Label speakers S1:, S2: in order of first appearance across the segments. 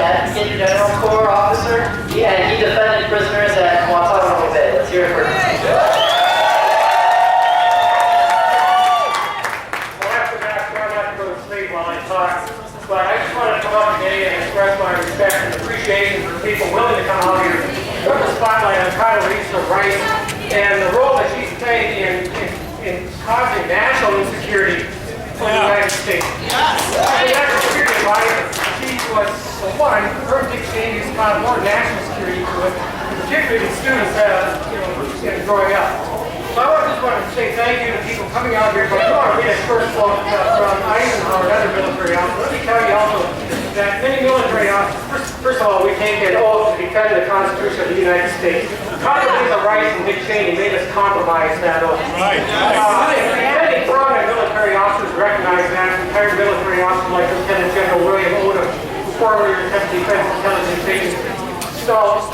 S1: Advocate General Corps officer, and he defended prisoners at Guantanamo Bay. Let's hear it for him.
S2: Well, after that, I'm not going to go to sleep while I talk, but I just want to come up today and express my respect and appreciation for people willing to come out here and put the spotlight on Condoleezza Rice and the role that she's played in causing national insecurity for the United States. As a national security advisor, she was the one, her dictating has caused more national security to it, particularly the students growing up. So I just want to say thank you to people coming out here, but I want to read a first quote from Eisenhower, another military officer. Let me tell you also that many military officers, first of all, we take an oath to defend the Constitution of the United States. Condoleezza Rice and Dick Cheney made us compromise that oath. Right. Many prominent military officers recognize that, retired military officers like Lieutenant General William Odom, who formerly was head of Defense Intelligence Agency. So,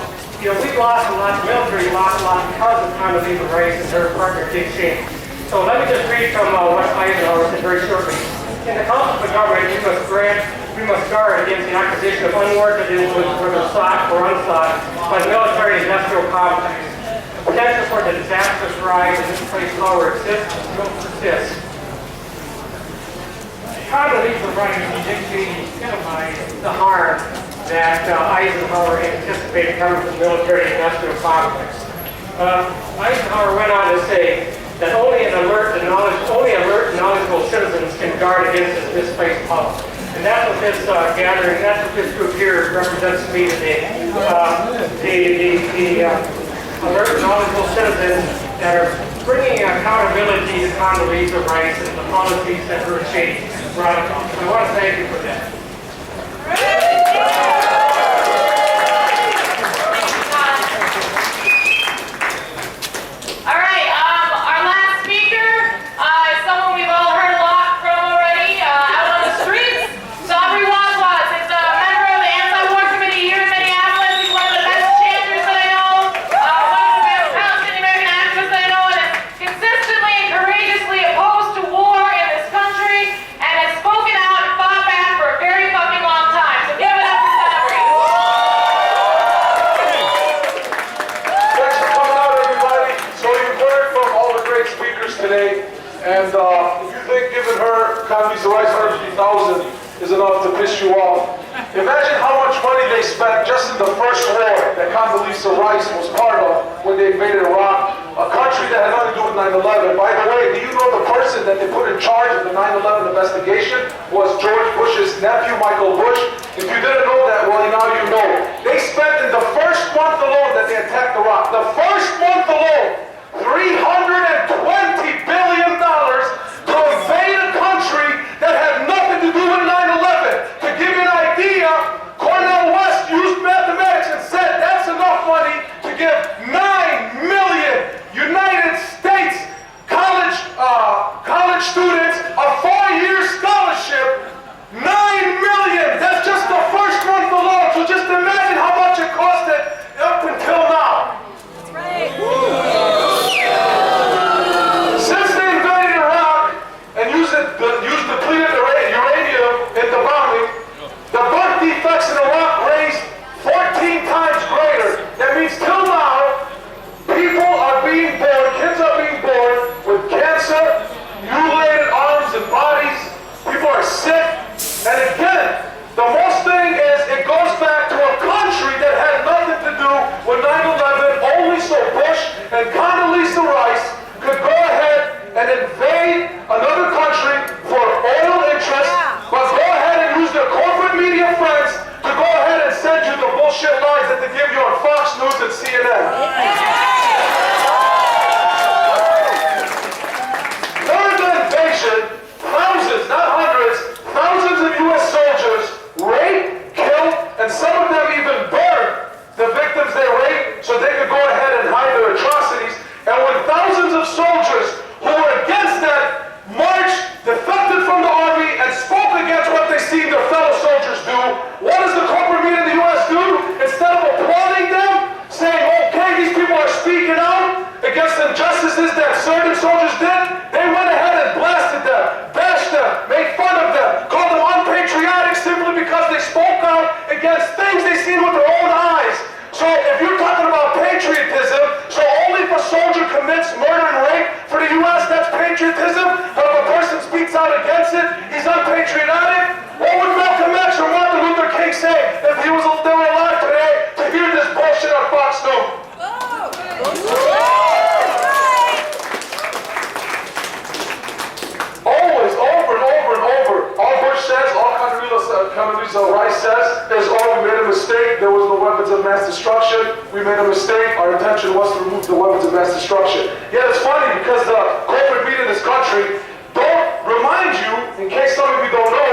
S2: we've lost a lot, the military lost a lot because of Condoleezza Rice and her partner Dick Cheney. So let me just read from what Eisenhower said very shortly. In the Council of Government, we must guard against the acquisition of unwarranted influence, whether sought or unsought, by the military-industrial complex. Potential for the disastrous rise in misplaced power exists and will persist. Condoleezza Rice and Dick Cheney minimize the harm that Eisenhower anticipated coming from the military-industrial complex. Eisenhower went on to say that only alert and knowledgeable citizens can guard against this misplaced power. And that's what this gathering, that's what this group here represents to me today. The alert and knowledgeable citizens that are bringing accountability to Condoleezza Rice and the policies that her change brought about. So I want to thank you for that.
S3: All right, our last speaker is someone we've all heard a lot from already out on the streets. Sabri Wazwaz is a member of the Anti-War Committee here in Minneapolis. He's one of the best chanters that I know, one of the best Palestinian American activists that I know, and is consistently and courageously opposed to war in this country and has spoken out and fought back for a very fucking long time. So give it up for Sabri.
S4: Thanks for coming out, everybody. So you've heard from all the great speakers today, and if you think giving her Condoleezza Rice $150,000 is enough to piss you off, imagine how much money they spent just in the first war that Condoleezza Rice was part of when they invaded Iraq, a country that had nothing to do with 9/11. By the way, do you know the person that they put in charge of the 9/11 investigation was George Bush's nephew, Michael Bush? If you didn't know that, well, now you know. They spent in the first month alone that they attacked Iraq, the first month alone, $320 billion to invade a country that had nothing to do with 9/11. To give you an idea, Cornell West used mathematics and said that's enough money to give 9 million United States college students a 4-year scholarship. 9 million! That's just the first month alone. So just imagine how much it costed up until now. That's right. Since they invaded Iraq and used depleted uranium in the bombing, the birth defects in Iraq raised 14 times greater. That means till now, people are being born, kids are being born with cancer, mutilated arms and bodies. People are sick. And again, the most thing is it goes back to a country that had nothing to do with 9/11, only so Bush and Condoleezza Rice could go ahead and invade another country for oil interests, but go ahead and use their corporate media friends to go ahead and send you the bullshit lies that they give you on Fox News and CNN. During the invasion, thousands, not hundreds, thousands of U.S. soldiers raped, killed, and some of them even burned the victims they raped so they could go ahead and hide their atrocities. And when thousands of soldiers who were against that marched, defected from the army, and spoke against what they seen their fellow soldiers do, what does the corporate media in the U.S. do? Instead of applauding them, saying, okay, these people are speaking out against injustices that certain soldiers did, they went ahead and blasted them, bashed them, made fun of them, called them unpatriotic simply because they spoke out against things things they've seen with their own eyes. So if you're talking about patriotism, so only if a soldier commits murder and rape for the U.S., that's patriotism, but if a person speaks out against it, he's unpatriotic? What would Malcolm X or Martin Luther King say if they were alive today to hear this bullshit on Fox News? Always, over and over and over. All Bush says, all Condoleezza Rice says is, oh, we made a mistake. There was no weapons of mass destruction. We made a mistake. Our intention was to remove the weapons of mass destruction. Yeah, it's funny because the corporate media in this country don't remind you, in case some of you don't know,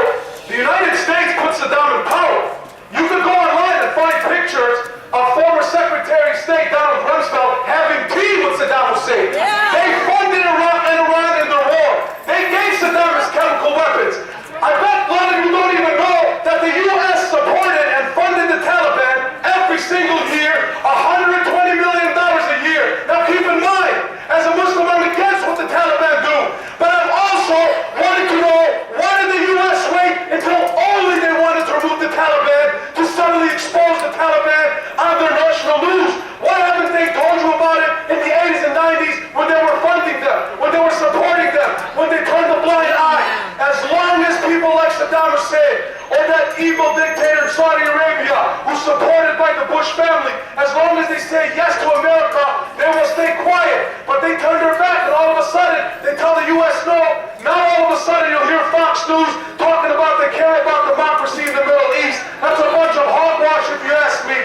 S4: the United States put Saddam in power. You could go online and find pictures of former Secretary of State Donald Rumsfeld having tea with Saddam Hussein. Yeah. They funded Iran in their war. They gave Saddam his chemical weapons. I bet a lot of you don't even know that the U.S. supported and funded the Taliban every single year, $120 million a year. Now keep in mind, as a Muslim, I'm against what the Taliban do, but I'm also wanting to know, why did the U.S. wait until only they wanted to remove the Taliban to suddenly expose the Taliban on their national news? Why haven't they told you about it in the 80s and 90s when they were funding them, when they were supporting them, when they turned a blind eye? As long as people like Saddam Hussein or that evil dictator in Saudi Arabia who's supported by the Bush family, as long as they say yes to America, they will stay quiet. But they turn their back and all of a sudden they tell the U.S. no. Now all of a sudden you'll hear Fox News talking about they care about democracy in the Middle East. That's a bunch of hogwash if you ask me.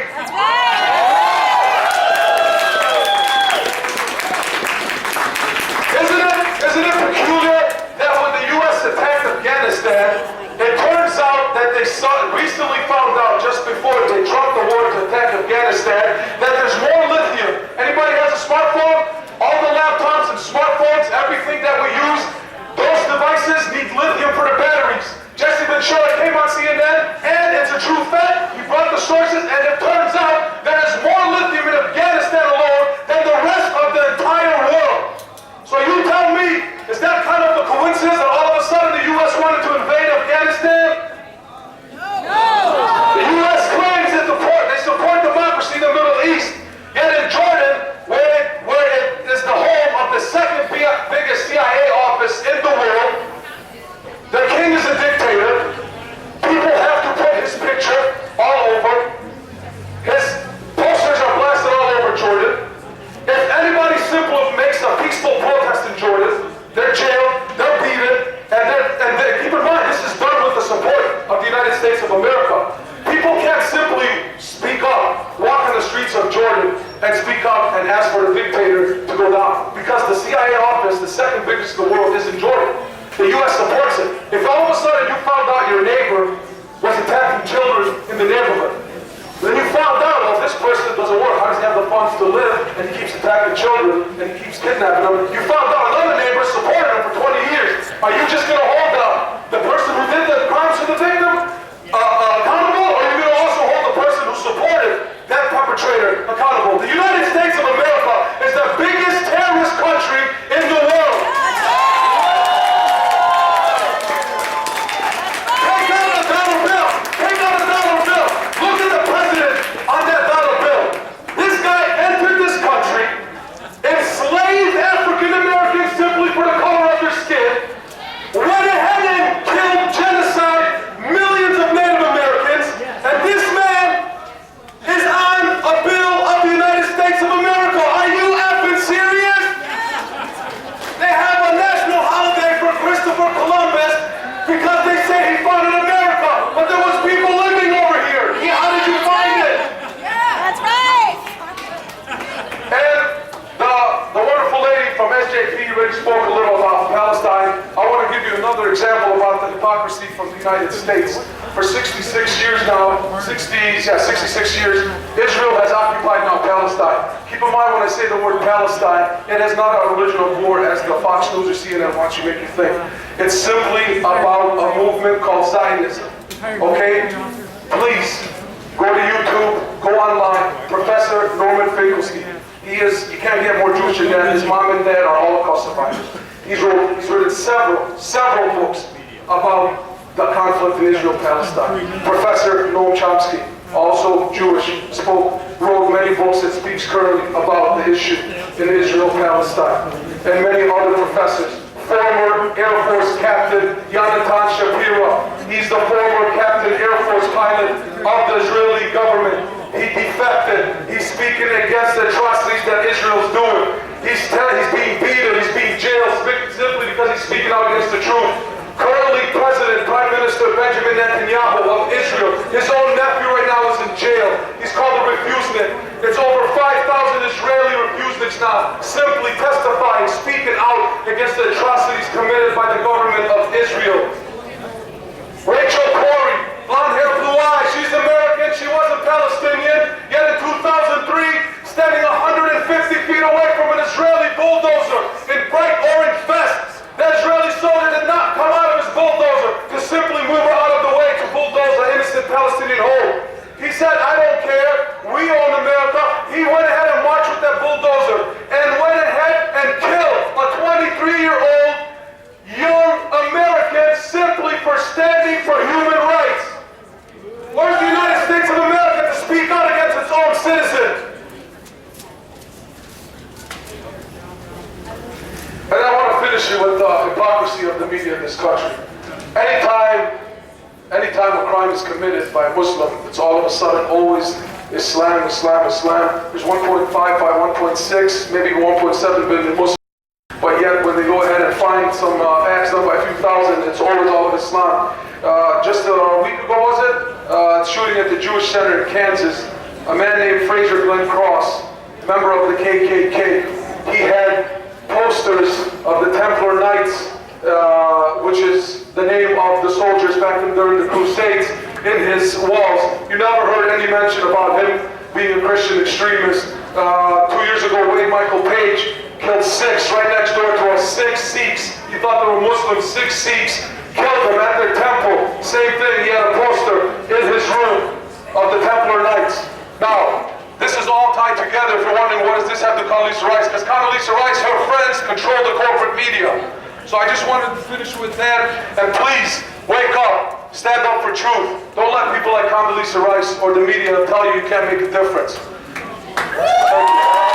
S4: Isn't it peculiar that when the U.S. attacked Afghanistan, it turns out that they recently found out just before they dropped the war to attack Afghanistan that there's more lithium. Anybody has a smartphone? All the laptops and smartphones, everything that we use, those devices need lithium for the batteries. Jesse Ventura came on CNN, and it's a true fact. He brought the sources, and it turns out that there's more lithium in Afghanistan alone than the rest of the entire world. So you tell me, is that kind of a coincidence that all of a sudden the U.S. wanted to invade Afghanistan? No! The U.S. claims that they support democracy in the Middle East, yet in Jordan, where it is the home of the second biggest CIA office in the world, the king is a dictator. People have to put his picture all over. His posters are blasted all over Jordan. If anybody simple makes a peaceful protest in Jordan, they're jailed, they're beaten, and keep in mind, this is done with the support of the United States of America. People can't simply speak up, walk in the streets of Jordan, and speak up and ask for the dictator to go down. Because the CIA office, the second biggest in the world, is in Jordan. The U.S. supports it. If all of a sudden you found out your neighbor was attacking children in the neighborhood, then you found out, well, this person doesn't work. How does he have the funds to live? And he keeps attacking children, and he keeps kidnapping them. You found out another neighbor supported him for 20 years. Are you just going to hold the person who did the crimes to the victim accountable, or are you going to also hold the person who supported that perpetrator accountable? The United States of America is the biggest terrorist country in the world. Take out a dollar bill. Take out a dollar bill. Look at the president on that dollar bill. This guy entered this country, enslaved African Americans simply for the color of their skin, went ahead and killed, genocide millions of Native Americans, and this man is on a bill of the United States of America. Are you effing serious? They have a national holiday for Christopher Columbus because they say he founded America, but there was people living over here. How did you find it?
S5: That's right!
S4: And the wonderful lady from SJP already spoke a little about Palestine. I want to give you another example about the hypocrisy from the United States. For 66 years now, 66 years, Israel has occupied now Palestine. Keep in mind when I say the word Palestine, it is not an original war as the Fox News or CNN wants you to make you think. It's simply about a movement called Zionism. Okay? Please, go to YouTube, go online. Professor Norman Finkelstein. You can't get more Jewish than that. His mom and dad are Holocaust survivors. He's written several books about the conflict in Israel-Palestine. Professor Noam Chomsky. also Jewish, wrote many books that speaks currently about the issue in Israel, Palestine, and many other professors. Former Air Force Captain Yonatan Shapira. He's the former Captain Air Force pilot of the Israeli government. He defected. He's speaking against the atrocities that Israel's doing. He's being beaten. He's being jailed simply because he's speaking out against the truth. Currently, Prime Minister Benjamin Netanyahu of Israel, his own nephew right now is in jail. He's called a refusnik. It's over 5,000 Israeli refusniks now, simply testifying, speaking out against the atrocities committed by the government of Israel. Rachel Corrie, blonde hair, blue eyes, she's American, she wasn't Palestinian, yet in 2003, standing 150 feet away from an Israeli bulldozer in bright orange vests, the Israeli soldier did not come out of his bulldozer to simply move her out of the way to bulldoze an innocent Palestinian home. He said, I don't care, we own America. He went ahead and marched with that bulldozer and went ahead and killed a 23-year-old young American simply for standing for human rights. Where's the United States of America to speak out against its own citizens? And I want to finish it with the hypocrisy of the media in this country. Anytime a crime is committed by a Muslim, it's all of a sudden always Islam, Islam, Islam. There's 1.55, 1.6, maybe 1.7 billion Muslims. But yet when they go ahead and find some acts done by a few thousand, it's always all of Islam. Just a week ago, was it? Shooting at the Jewish Center in Kansas. A man named Fraser Glenn Cross, member of the KKK. He had posters of the Templar Knights, which is the name of the soldiers back during the Crusades, in his walls. You never heard any mention about him being a Christian extremist. 2 years ago, Wade Michael Page killed 6 right next door to us, 6 Sikhs. He thought they were Muslims, 6 Sikhs, killed them at their temple. Same thing, he had a poster in his room of the Templar Knights. Now, this is all tied together. If you're wondering, what does this have to Condoleezza Rice? Because Condoleezza Rice, her friends, control the corporate media. So I just wanted to finish with that. And please, wake up. Stand up for truth. Don't let people like Condoleezza Rice or the media tell you you can't make a difference. Thank you.